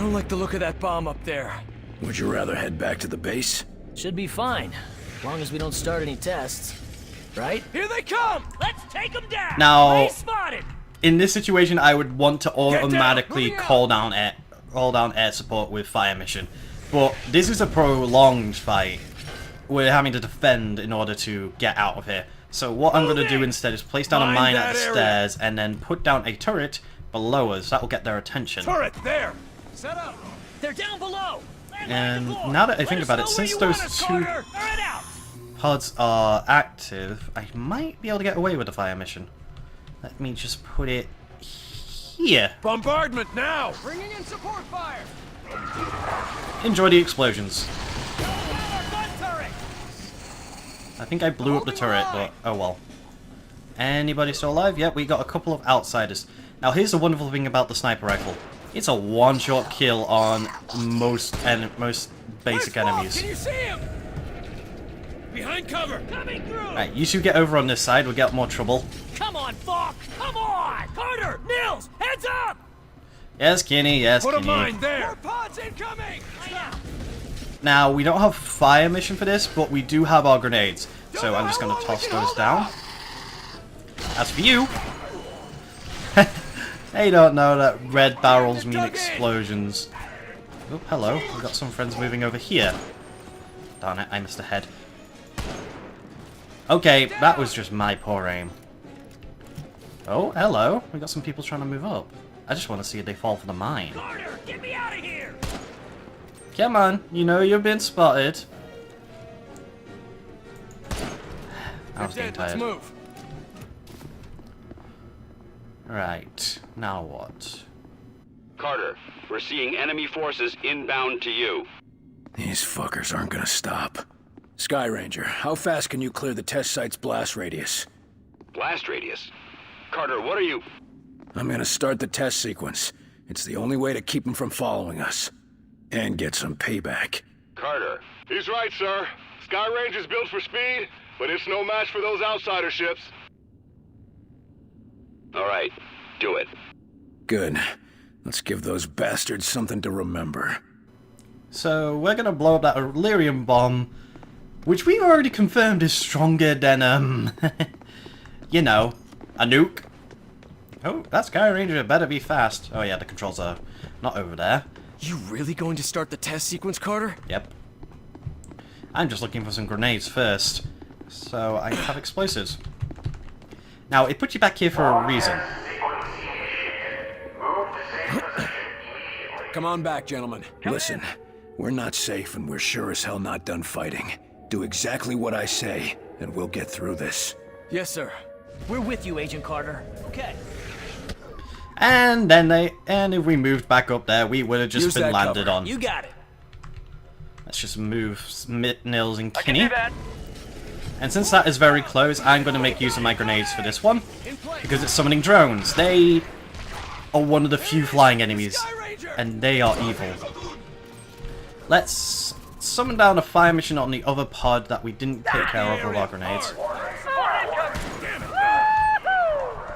don't like the look of that bomb up there. Would you rather head back to the base? Should be fine, as long as we don't start any tests. Right? Here they come! Let's take them down! Now, Prey spotted! in this situation, I would want to automatically call down air support with fire mission. But this is a prolonged fight. We're having to defend in order to get out of here. So what I'm going to do instead is place down a mine at the stairs and then put down a turret below us. That will get their attention. Turret there! Set up! They're down below! And now that I think about it, since those two pods are active, I might be able to get away with the fire mission. Let me just put it here. Bombardment now! Bringing in support fire! Enjoy the explosions. I think I blew up the turret, but oh well. Anybody still alive? Yep, we got a couple of outsiders. Now here's the wonderful thing about the sniper rifle. It's a one-shot kill on most basic enemies. Can you see him? Behind cover! Coming through! Right, you two get over on this side, we'll get more trouble. Come on, Falk! Come on! Carter! Nils! Heads up! Yes, Kenny, yes, Put Kenny. a mine there! More pods incoming! Now, we don't have fire mission for this, but we do have our grenades. So I'm just going to toss those down. As for you... They don't know that red barrels mean explosions. Oh, hello. We've got some friends moving over here. Darn it, I missed a head. Okay, that was just my poor aim. Oh, hello. We got some people trying to move up. I just want to see if they fall for the mine. Carter, get me out of here! Come on, you know you've been spotted. I was getting tired. Let's move. Right, now what? Carter, we're seeing enemy forces inbound to you. These fuckers aren't gonna stop. Sky Ranger, how fast can you clear the test site's blast radius? Blast radius? Carter, what are you... I'm gonna start the test sequence. It's the only way to keep them from following us. And get some payback. Carter. He's right, sir. Sky Ranger's built for speed, but it's no match for those outsider ships. All right, do it. Good. Let's give those bastards something to remember. So, we're gonna blow up that Illyrium bomb, which we've already confirmed is stronger than, you know, a nuke. Oh, that Sky Ranger better be fast. Oh yeah, the controls are not over there. You really going to start the test sequence, Carter? Yep. I'm just looking for some grenades first. So, I have explosives. Now, it put you back here for a reason. Come on back, gentlemen. Listen, we're not safe and we're sure as hell not done fighting. Do exactly what I say, and we'll get through this. Yes, sir. We're with you, Agent Carter. Okay. And then if we moved back up there, we would have just been landed on. You got it. Let's just move Nils and Kinney. And since that is very close, I'm going to make use of my grenades for this one. Because it's summoning drones. They are one of the few flying enemies. And they are evil. Let's summon down a fire mission on the other pod that we didn't take care of with our grenades.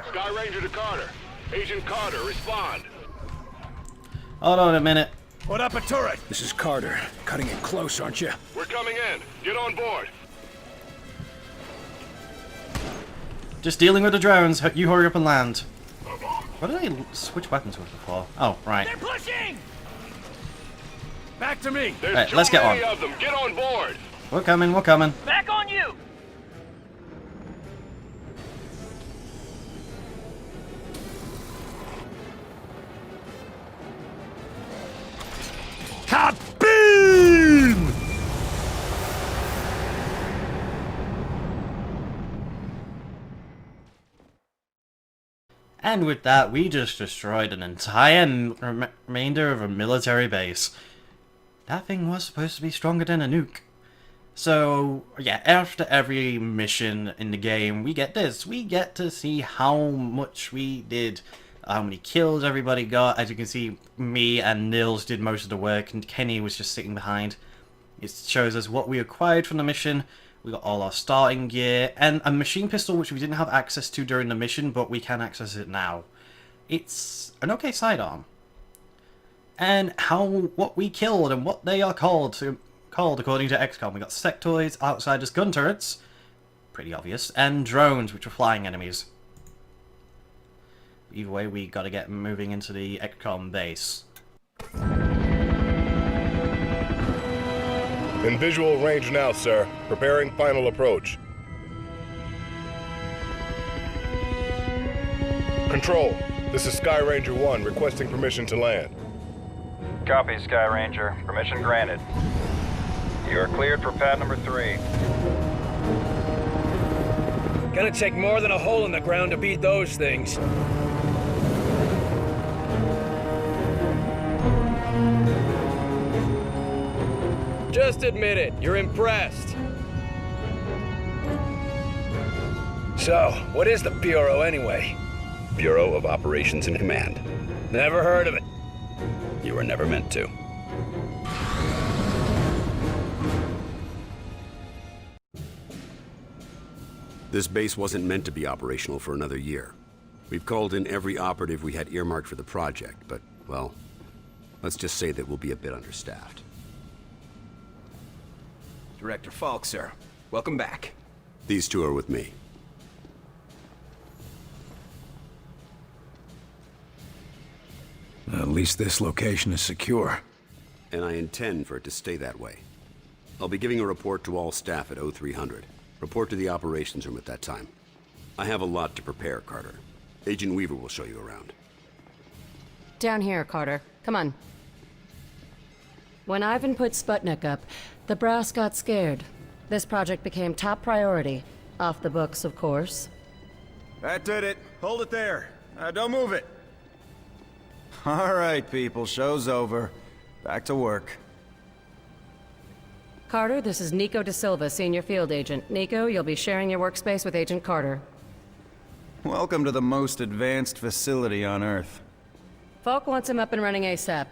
Sky Ranger to Carter. Agent Carter, respond. Hold on a minute. Put up a turret! This is Carter. Cutting it close, aren't you? We're coming in. Get on board. Just dealing with the drones. You hurry up and land. What did I switch weapons with before? Oh, right. They're pushing! Back to me! There's Right, too let's get many on. of them. Get on board. We're coming, we're coming. Back on you! Kaboom! And with that, we just destroyed an entire remainder of a military base. That thing was supposed to be stronger than a nuke. So, yeah, after every mission in the game, we get this. We get to see how much we did, how many kills everybody got. As you can see, me and Nils did most of the work, and Kenny was just sitting behind. It shows us what we acquired from the mission. We got all our starting gear, and a machine pistol which we didn't have access to during the mission, but we can access it now. It's an okay sidearm. and what we killed and what they are called according to XCOM. We got sectoids, outsiders, gun turrets, pretty obvious, and drones, which were flying enemies. Either way, we gotta get moving into the XCOM base. In visual range now, sir. Preparing final approach. Control, this is Sky Ranger 1 requesting permission to land. Copy, Sky Ranger. Permission granted. You are cleared for pad number 3. Gonna take more than a hole in the ground to beat those things. Just admit it, you're impressed. So, what is the Bureau anyway? Bureau of Operations and Command. Never heard of it. You were never meant to. This base wasn't meant to be operational for another year. We've called in every operative we had earmarked for the project, but, well, let's just say that we'll be a bit understaffed. Director Falk, sir. Welcome back. These two are with me. At least this location is secure. And I intend for it to stay that way. I'll be giving a report to all staff at 0300. Report to the operations room at that time. I have a lot to prepare, Carter. Agent Weaver will show you around. Down here, Carter. Come on. When Ivan put Sputnik up, the brass got scared. This project became top priority. Off the books, of course. That did it. Hold it there. Don't move it. All right, people. Show's over. Back to work. Carter, this is Nico Da Silva, Senior Field Agent. Nico, you'll be sharing your workspace with Agent Carter. Welcome to the most advanced facility on Earth. Falk wants him up and running ASAP.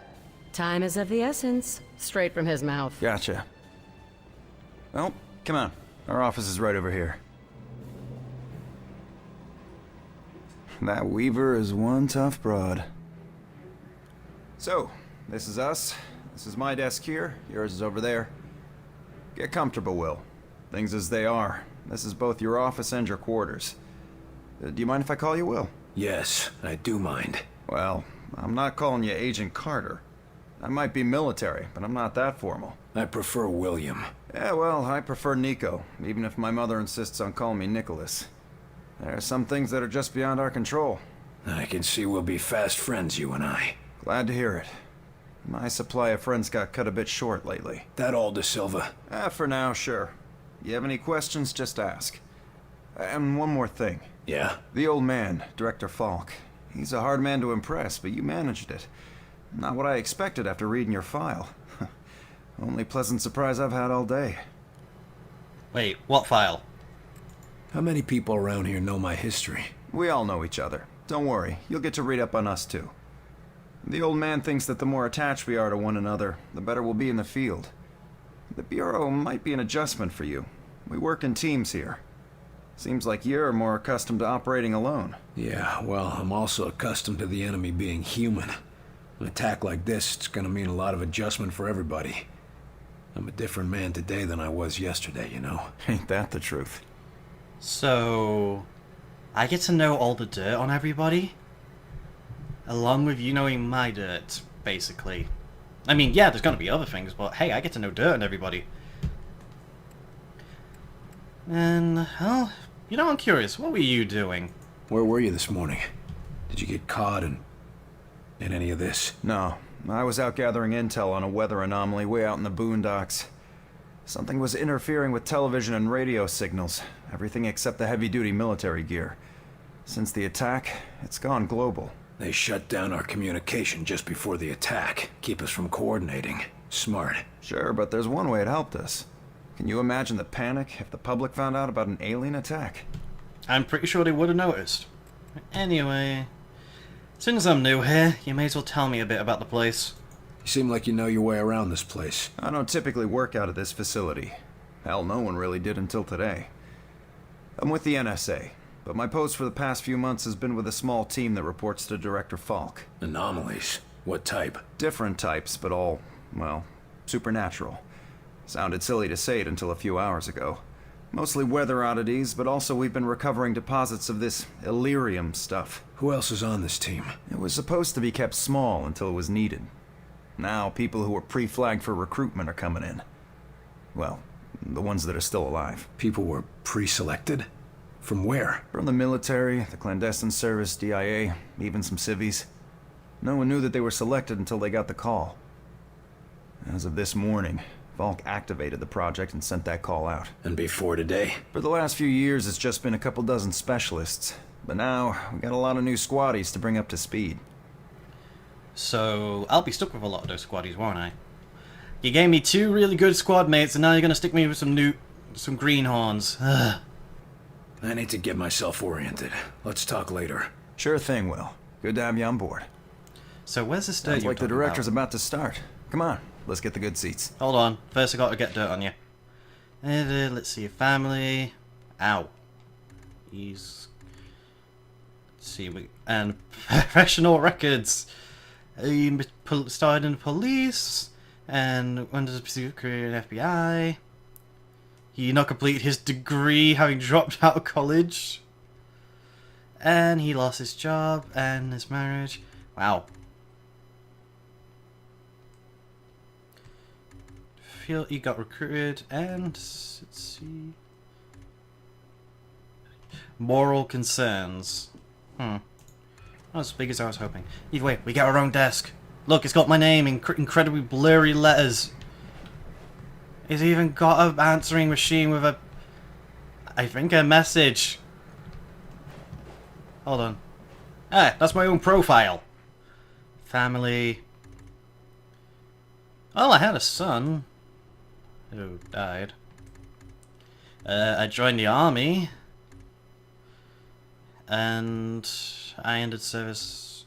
Time is of the essence. Straight from his mouth. Gotcha. Well, come on. Our office is right over here. That Weaver is one tough broad. So, this is us. This is my desk here. Yours is over there. Get comfortable, Will. Things as they are. This is both your office and your quarters. Do you mind if I call you Will? Yes, I do mind. Well, I'm not calling you Agent Carter. I might be military, but I'm not that formal. I prefer William. Yeah, well, I prefer Nico, even if my mother insists on calling me Nicholas. There are some things that are just beyond our control. I can see we'll be fast friends, you and I. Glad to hear it. My supply of friends got cut a bit short lately. That all, Da Silva? For now, sure. You have any questions, just ask. And one more thing. Yeah? The old man, Director Falk. He's a hard man to impress, but you managed it. Not what I expected after reading your file. Only pleasant surprise I've had all day. Wait, what file? How many people around here know my history? We all know each other. Don't worry, you'll get to read up on us too. The old man thinks that the more attached we are to one another, the better we'll be in the field. The Bureau might be an adjustment for you. We work in teams here. Seems like you're more accustomed to operating alone. Yeah, well, I'm also accustomed to the enemy being human. An attack like this, it's gonna mean a lot of adjustment for everybody. I'm a different man today than I was yesterday, you know? Ain't that the truth? So, I get to know all the dirt on everybody? Along with you knowing my dirt, basically. I mean, yeah, there's gonna be other things, but hey, I get to know dirt on everybody. And, well, you know, I'm curious, what were you doing? Where were you this morning? Did you get caught in any of this? No, I was out gathering intel on a weather anomaly way out in the boondocks. Something was interfering with television and radio signals, everything except the heavy-duty military gear. Since the attack, it's gone global. They shut down our communication just before the attack. Keep us from coordinating. Smart. Sure, but there's one way it helped us. Can you imagine the panic if the public found out about an alien attack? I'm pretty sure they would have noticed. Anyway, since I'm new here, you may as well tell me a bit about the place. You seem like you know your way around this place. I don't typically work out of this facility. Hell, no one really did until today. I'm with the NSA, but my post for the past few months has been with a small team that reports to Director Falk. Anomalies. What type? Different types, but all, well, supernatural. Sounded silly to say it until a few hours ago. Mostly weather oddities, but also we've been recovering deposits of this Illyrium stuff. Who else is on this team? It was supposed to be kept small until it was needed. Now, people who were pre-flagged for recruitment are coming in. Well, the ones that are still alive. People were pre-selected? From where? From the military, the clandestine service, DIA, even some civvies. No one knew that they were selected until they got the call. As of this morning, Valk activated the project and sent that call out. And before today? For the last few years, it's just been a couple dozen specialists. But now, we got a lot of new squaddies to bring up to speed. So, I'll be stuck with a lot of those squaddies, won't I? You gave me 2 really good squad mates, and now you're gonna stick me with some greenhorns. Ugh. I need to get myself oriented. Let's talk later. Sure thing, Will. Good to have you on board. So where's the state? Sounds like the director's about to start. Come on, let's get the good seats. Hold on. First I gotta get dirt on you. Let's see, family. Ow. Let's see, and professional records. He started in police, and went to pursue a career in FBI. He not completed his degree, having dropped out of college. And he lost his job and his marriage. Wow. He got recruited and let's see. Moral concerns. Not as big as I was hoping. Either way, we get our own desk. Look, it's got my name in incredibly blurry letters. It's even got an answering machine with I think a message. Hold on. Ah, that's my own profile. Family. Well, I had a son who died. I joined the army. And I ended service.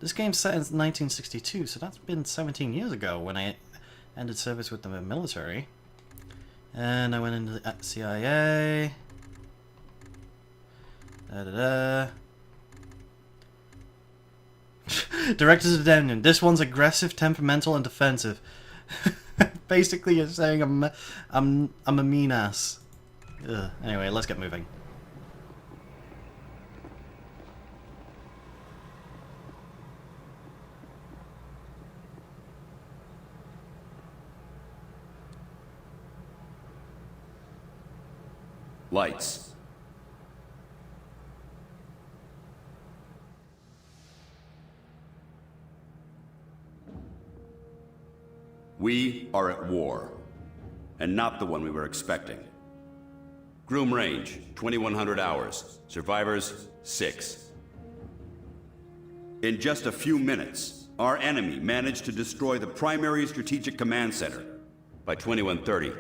This game's set in 1962, so that's been 17 years ago when I ended service with the military. And I went into the CIA. Director's addendum. This one's aggressive, temperamental, and defensive. Basically, you're saying I'm a mean ass. Ugh. Anyway, let's get moving. Lights. We are at war, and not the one we were expecting. Groom range, 2100 hours. Survivors, 6. In just a few minutes, our enemy managed to destroy the primary Strategic Command Center. By 2130,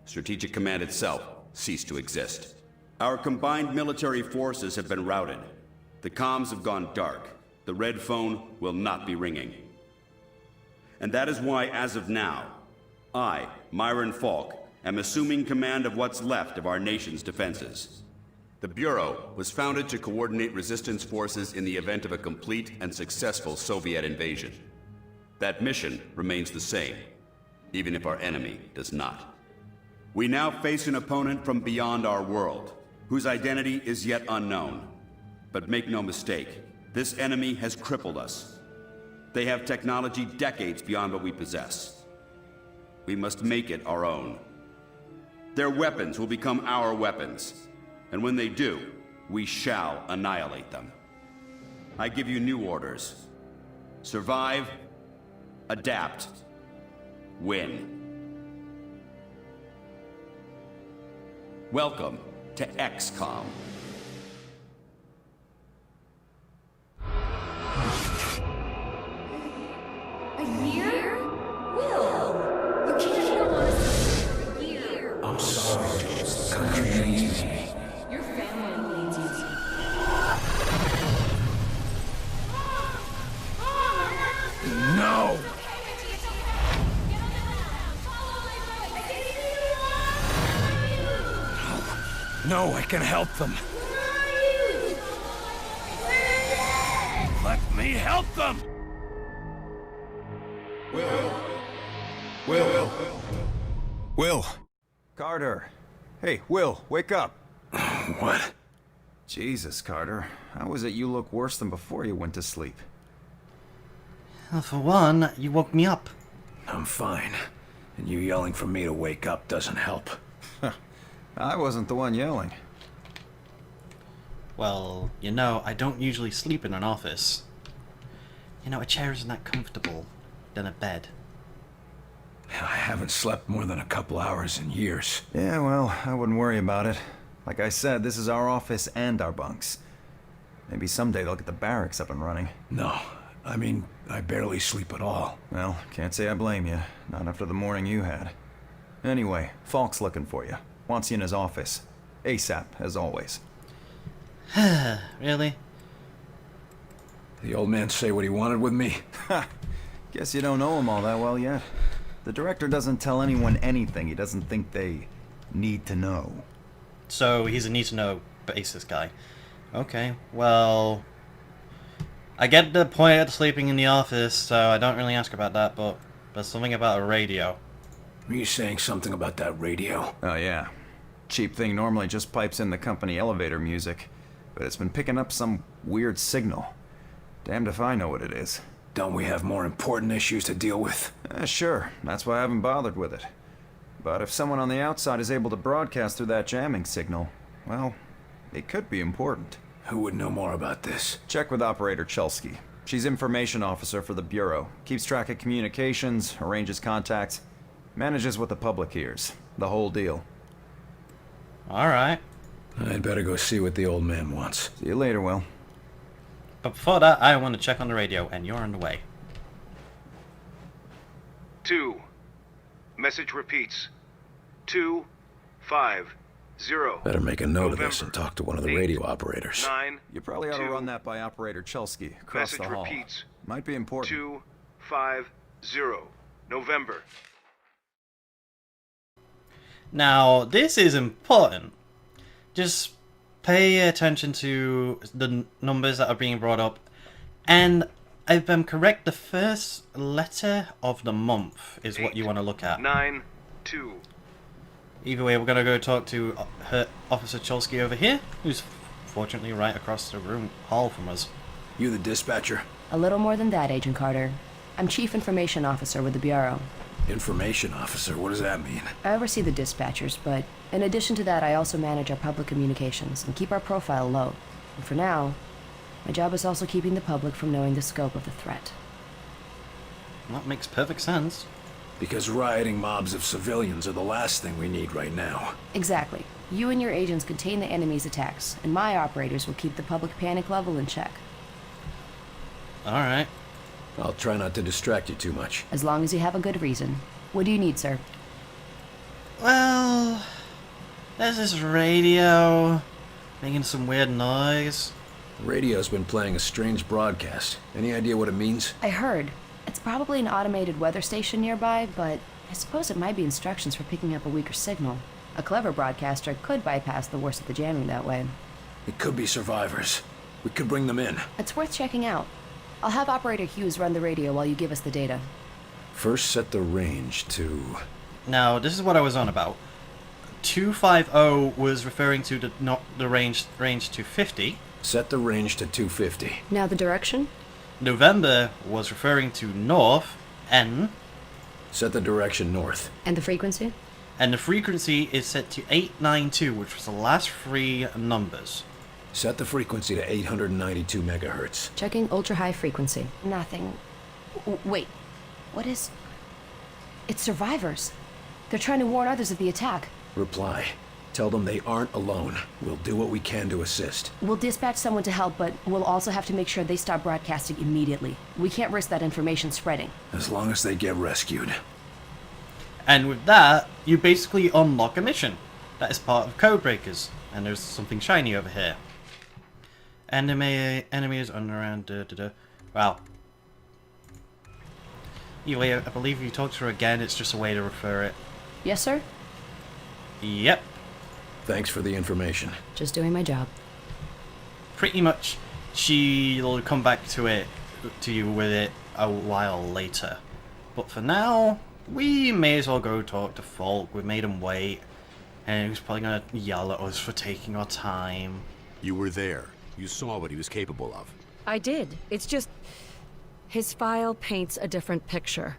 Strategic Command itself ceased to exist. Our combined military forces have been routed. The comms have gone dark. The red phone will not be ringing. And that is why, as of now, I, Myron Falk, am assuming command of what's left of our nation's defenses. The Bureau was founded to coordinate resistance forces in the event of a complete and successful Soviet invasion. That mission remains the same, even if our enemy does not. We now face an opponent from beyond our world, whose identity is yet unknown. But make no mistake, this enemy has crippled us. They have technology decades beyond what we possess. We must make it our own. Their weapons will become our weapons, and when they do, we shall annihilate them. I give you new orders. Survive, adapt, win. Welcome to XCOM. A year? Will, you can't go on a year. I'm sorry, the country needs me. Your family needs you. No! No, I can help them. Let me help them! Will! Carter! Hey, Will, wake up! What? Jesus, Carter. How is it you look worse than before you went to sleep? Well, for one, you woke me up. I'm fine. And you yelling for me to wake up doesn't help. I wasn't the one yelling. Well, you know, I don't usually sleep in an office. You know, a chair isn't that comfortable than a bed. I haven't slept more than a couple hours in years. Yeah, well, I wouldn't worry about it. Like I said, this is our office and our bunks. Maybe someday they'll get the barracks up and running. No, I mean, I barely sleep at all. Well, can't say I blame you. Not after the morning you had. Anyway, Falk's looking for you. Wants you in his office. ASAP, as always. Really? The old man say what he wanted with me? Ha! Guess you don't know him all that well yet. The director doesn't tell anyone anything he doesn't think they need to know. So he's a need-to-know basis guy. Okay, well... I get the point of sleeping in the office, so I don't really ask about that, but there's something about a radio. Were you saying something about that radio? Oh yeah. Cheap thing normally just pipes in the company elevator music, but it's been picking up some weird signal. Damned if I know what it is. Don't we have more important issues to deal with? Sure, that's why I haven't bothered with it. But if someone on the outside is able to broadcast through that jamming signal, well, it could be important. Who would know more about this? Check with Operator Chelsky. She's information officer for the Bureau. Keeps track of communications, arranges contacts, manages what the public hears. The whole deal. Alright. I'd better go see what the old man wants. See you later, Will. But before that, I want to check on the radio, and you're on the way. 2. Message repeats. 250. Better make a note of this and talk to one of the radio operators. 9. You probably ought to run that by Operator Chelsky across Message the hall. repeats. Might be important. 250. November. Now, this is important. Just pay attention to the numbers that are being brought up. And if I'm correct, the first letter of the month is what you want to look at. 9 2. Either way, we're going to go talk to Officer Chelsky over here, who's fortunately right across the hall from us. You the dispatcher? A little more than that, Agent Carter. I'm Chief Information Officer with the Bureau. Information officer? What does that mean? I oversee the dispatchers, but in addition to that, I also manage our public communications and keep our profile low. And for now, my job is also keeping the public from knowing the scope of the threat. That makes perfect sense. Because rioting mobs of civilians are the last thing we need right now. Exactly. You and your agents contain the enemy's attacks, and my operators will keep the public panic level in check. Alright. I'll try not to distract you too much. As long as you have a good reason. What do you need, sir? Well, there's this radio making some weird noise. The radio's been playing a strange broadcast. Any idea what it means? I heard. It's probably an automated weather station nearby, but I suppose it might be instructions for picking up a weaker signal. A clever broadcaster could bypass the worst of the jamming that way. It could be survivors. We could bring them in. It's worth checking out. I'll have Operator Hughes run the radio while you give us the data. First set the range to... Now, this is what I was on about. 250 was referring to the range to 50. Set the range to 250. Now the direction? November was referring to north, N. Set the direction north. And the frequency? And the frequency is set to 892, which was the last three numbers. Set the frequency to 892 megahertz. Checking ultra-high frequency. Nothing. Wait. What is... It's survivors. They're trying to warn others of the attack. Reply. Tell them they aren't alone. We'll do what we can to assist. We'll dispatch someone to help, but we'll also have to make sure they stop broadcasting immediately. We can't risk that information spreading. As long as they get rescued. And with that, you basically unlock a mission. That is part of Codebreakers. And there's something shiny over here. Enemy is on around... Wow. Anyway, I believe if you talk to her again, it's just a way to refer it. Yes, sir? Yep. Thanks for the information. Just doing my job. Pretty much, she'll come back to you with it a while later. But for now, we may as well go talk to Falk. We made him wait, and he's probably gonna yell at us for taking our time. You were there. You saw what he was capable of. I did. It's just... his file paints a different picture.